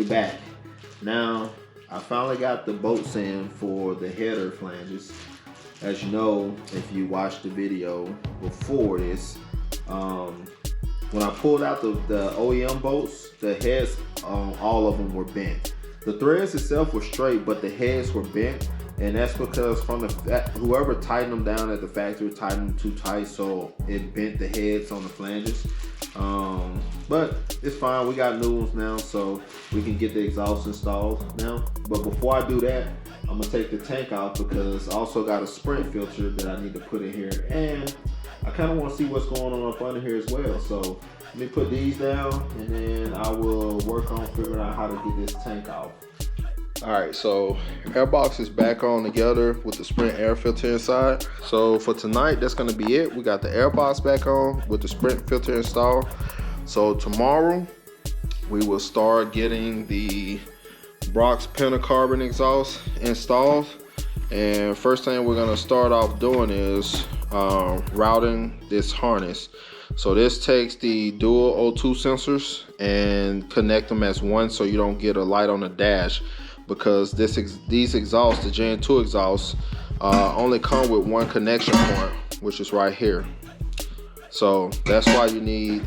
back. Now, I finally got the bolts in for the header flanges. As you know, if you watched the video before this, when I pulled out the OEM bolts, the heads on all of them were bent. The threads itself were straight, but the heads were bent, and that's because whoever tightened them down at the factory tightened them too tight, so it bent the heads on the flanges. But it's fine, we got new ones now, so we can get the exhaust installed now. But before I do that, I'm gonna take the tank out because I also got a sprint filter that I need to put in here, and I kind of want to see what's going on up under here as well. So let me put these down, and then I will work on figuring out how to get this tank off. All right, so airbox is back on together with the Sprint air filter inside. So for tonight, that's gonna be it. We got the airbox back on with the Sprint filter installed. So tomorrow, we will start getting the Brocks Pentacarbon exhaust installed. And first thing we're gonna start off doing is routing this harness. So this takes the dual O2 sensors and connect them as one so you don't get a light on the dash, because these exhausts, the Gen 2 exhausts, only come with one connection point, which is right here. So that's why you need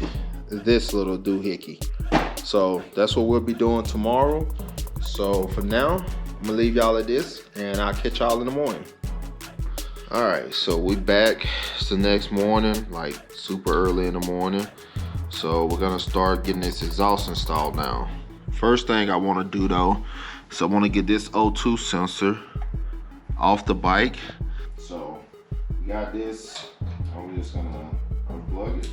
this little doohickey. So that's what we'll be doing tomorrow. So for now, I'm gonna leave y'all at this, and I'll catch y'all in the morning. All right, so we back. It's the next morning, like super early in the morning. So we're gonna start getting this exhaust installed now. First thing I wanna do though, so I wanna get this O2 sensor off the bike. So we got this, and we're just gonna unplug it.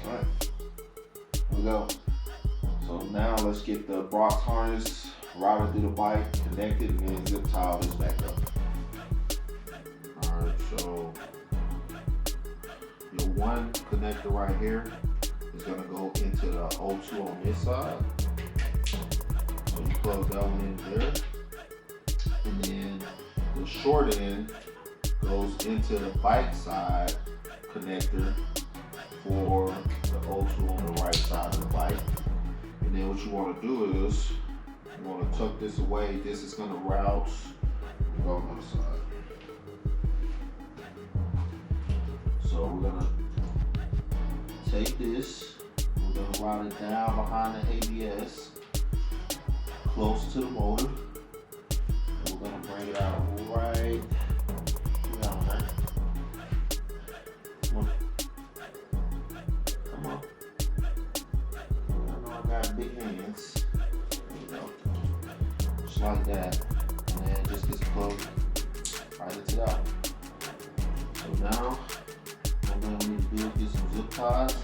All right, here we go. So now let's get the Brocks harness routed through the bike, connected, and then zip tie all this back up. All right, so your one connector right here is gonna go into the O2 on this side. So you plug that one in there, and then the short end goes into the bike side connector for the O2 on the right side of the bike. And then what you want to do is you want to tuck this away. This is going to route on the other side. So we're going to take this, we're going to route it down behind the ABS, close to the motor, and we're going to bring it out right down there. Come on. Come on. I know I got big hands. There we go. Just like that. And then just gets plugged right into that one. So now, what I'm going to need to do is get some zip ties,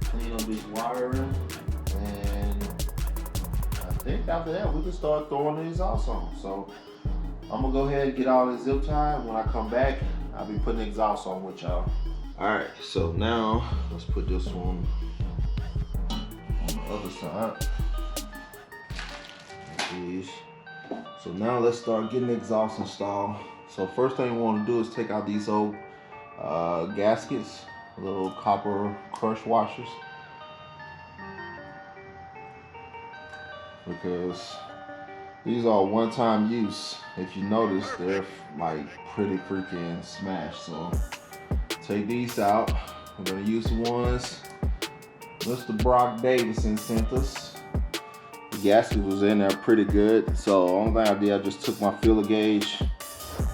clean up this wiring, and I think after that we can start throwing the exhaust on. So I'm going to go ahead and get all this zip tied. When I come back, I'll be putting the exhaust on with y'all. Alright, so now let's put this one on the other side. Like so now let's start getting the exhaust installed. So first thing we want to do is take out these old gaskets, little copper crush washers, because these are one-time use. If you notice, they're like pretty freaking smashed. So take these out. We're gonna use the ones Mr. Brock Davidson sent us. The gasket was in there pretty good. So only thing I did, I just took my feeler gauge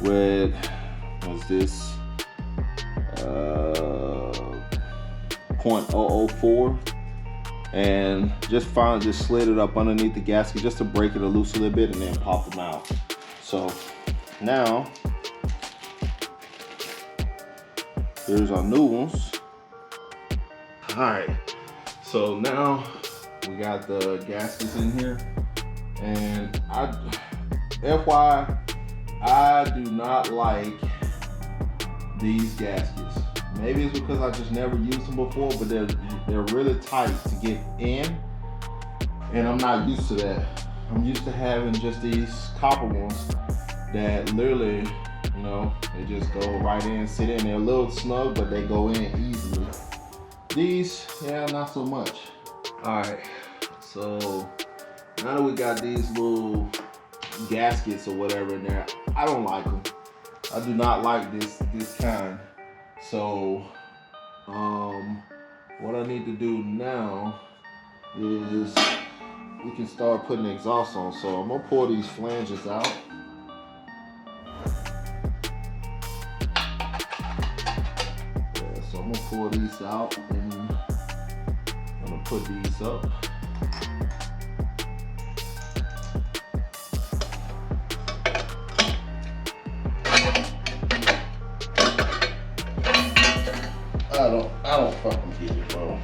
with, what's this, 0.004, and just finally just slid it up underneath the gasket just to break it loose a little bit, and then pop them out. So now here's our new ones. All right, so now we got the gaskets in here, and FYI, I do not like these gaskets. Maybe it's because I just never used them before, but they're really tight to get in, and I'm not used to that. I'm used to having just these copper ones that literally, you know, they just go right in, sit in. They're a little snug, but they go in easily. These, yeah, not so much. All right, so now that we got these little gaskets or whatever in there, I don't like them. I do not like this kind. So what I need to do now is we can start putting the exhaust on. So I'm gonna pull these flanges out. Yeah, so I'm gonna pull these out and I'm gonna put these up. I don't fucking get it, bro.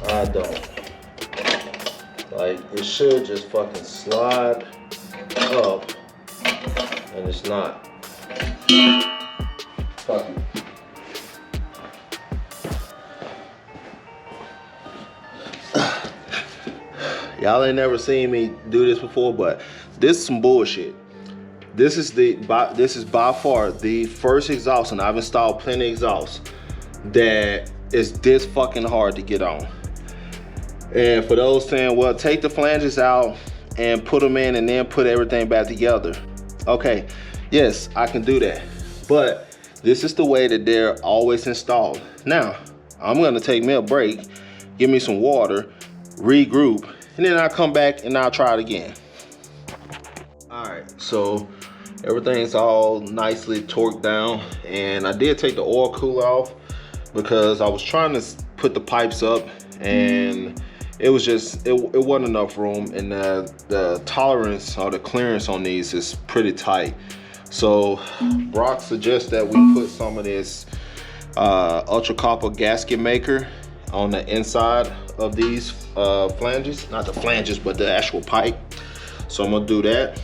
I don't. Like, it should just fucking slide up, and it's not. Fuck it. Y'all ain't never seen me do this before, but this is some bullshit. This is by far the first exhaust, and I've installed plenty of exhausts, that is this fucking hard to get on. And for those saying, well, take the flanges out and put them in and then put everything back together. Okay, yes, I can do that. But this is the way that they're always installed. Now, I'm gonna take me a break, give me some water, regroup, and then I'll come back and I'll try it again. All right, so everything's all nicely torqued down, and I did take the oil cooler off because I was trying to put the pipes up, and it was just, it wasn't enough room, and the tolerance or the clearance on these is pretty tight. So Brock suggests that we put some of this ultra copper gasket maker on the inside of these flanges, not the flanges, but the actual pipe. So I'm gonna do that.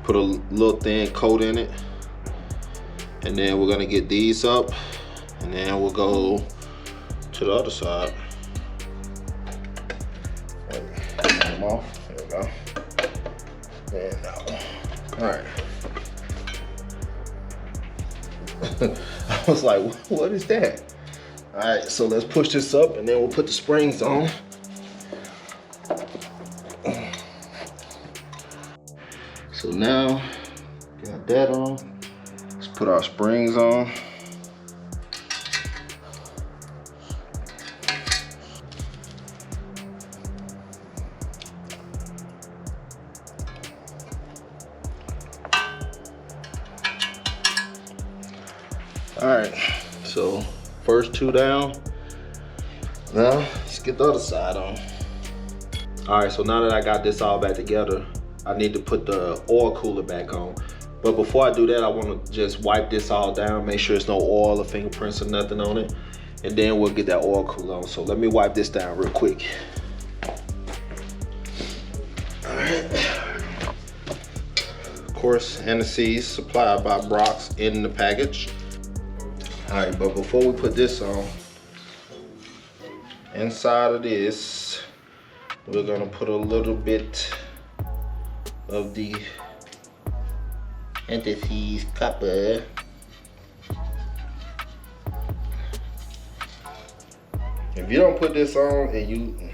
Put a little thin coat in it, and then we're gonna get these up, and then we'll go to the other side. Get them off. There we go. And now, all right. I was like, what is that? All right, so let's push this up, and then we'll put the springs on. So now, got that on. Let's put our springs on. All right, so first two down. Now, let's get the other side on. All right, so now that I got this all back together, I need to put the oil cooler back on. But before I do that, I want to just wipe this all down, make sure there's no oil or fingerprints or nothing on it, and then we'll get that oil cooler on. So let me wipe this down real quick. All right. Of course, anti-seize supplied by Brocks in the package. All right, but before we put this on, inside of this, we're gonna put a little bit of the anti-seize copper. If you don't put this on, and you,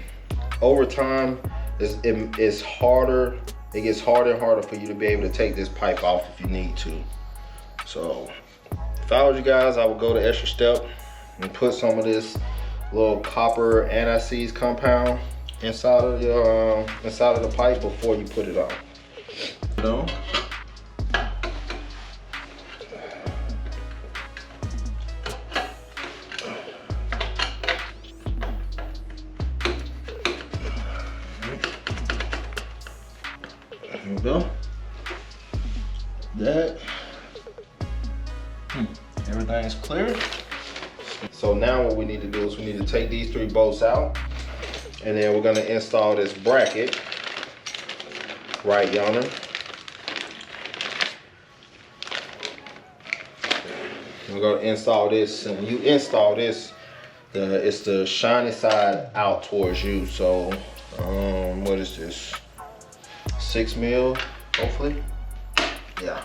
over time, it's harder. It gets harder and harder for you to be able to take this pipe off if you need to. So, if I was you guys, I would go the extra step and put some of this little copper anti-seize compound inside of the pipe before you put it on. No. There we go. That. Everything's clear. So now what we need to do is we need to take these 3 bolts out, and then we're gonna install this bracket right yonder. We're gonna install this, and you install this, it's the shiny side out towards you. So what is this? 6 mil, hopefully. Yeah.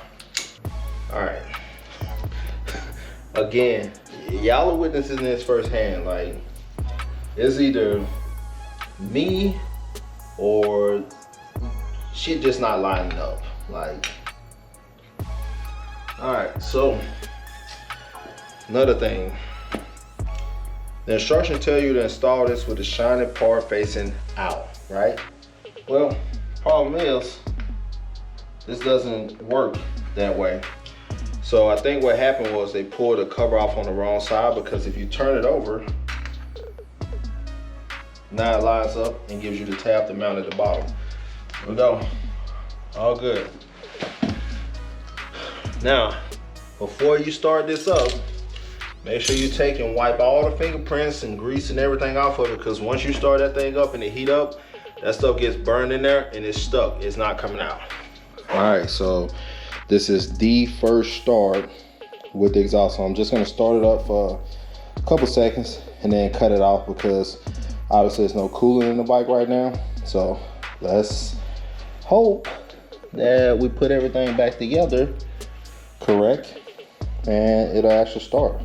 All right. again, y'all are witnessing this firsthand. Like, it's either me or shit just not lining up. Like, all right, so another thing, the instructions tell you to install this with the shining part facing out, right? Well, problem is, this doesn't work that way. So I think what happened was they pulled the cover off on the wrong side, because if you turn it over, now it lines up and gives you the tab to mount at the bottom. There we go, all good. Now, before you start this up, make sure you take and wipe all the fingerprints and grease and everything off of it, because once you start that thing up and it heat up, that stuff gets burned in there and it's stuck. It's not coming out. All right, so this is the first start with the exhaust. So I'm just gonna start it up for a couple seconds and then cut it off, because obviously there's no coolant in the bike right now. So let's hope that we put everything back together correct and it'll actually start.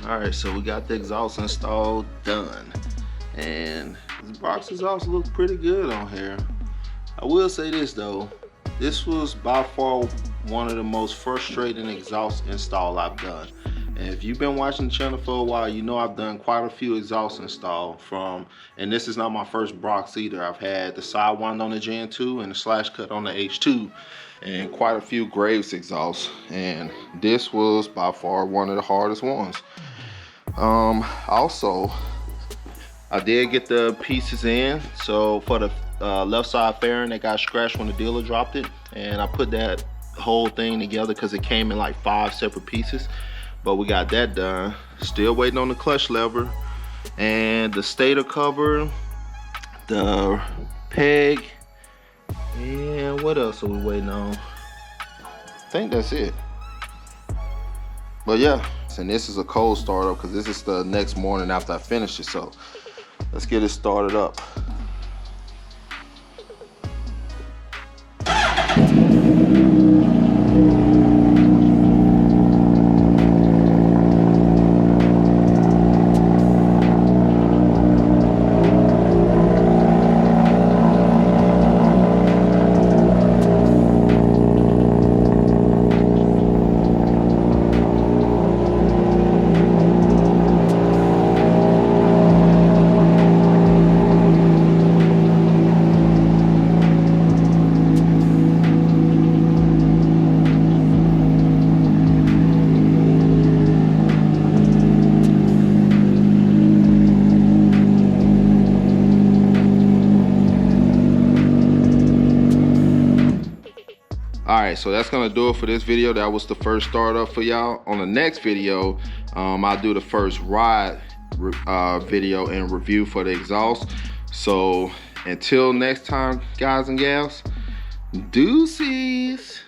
Alright, so we got the exhaust installed, done. And the Brocks exhaust looks pretty good on here. I will say this though, this was by far one of the most frustrating exhaust install I've done. And if you've been watching the channel for a while, you know I've done quite a few exhaust install from, and this is not my first Brocks either. I've had the Sidewinder on the Gen 2 and the slash cut on the H2, and quite a few Graves exhausts. And this was by far one of the hardest ones. Also, I did get the pieces in. So for the left side fairing, that got scratched when the dealer dropped it, and I put that whole thing together because it came in like 5 separate pieces. But we got that done. Still waiting on the clutch lever and the stator cover, the peg, and what else are we waiting on? I think that's it. But yeah, and this is a cold startup because this is the next morning after I finish it. So let's get it started up. Alright, so that's gonna do it for this video. That was the first startup for y'all. On the next video, I'll do the first ride video and review for the exhaust. So until next time, guys and gals, deuces.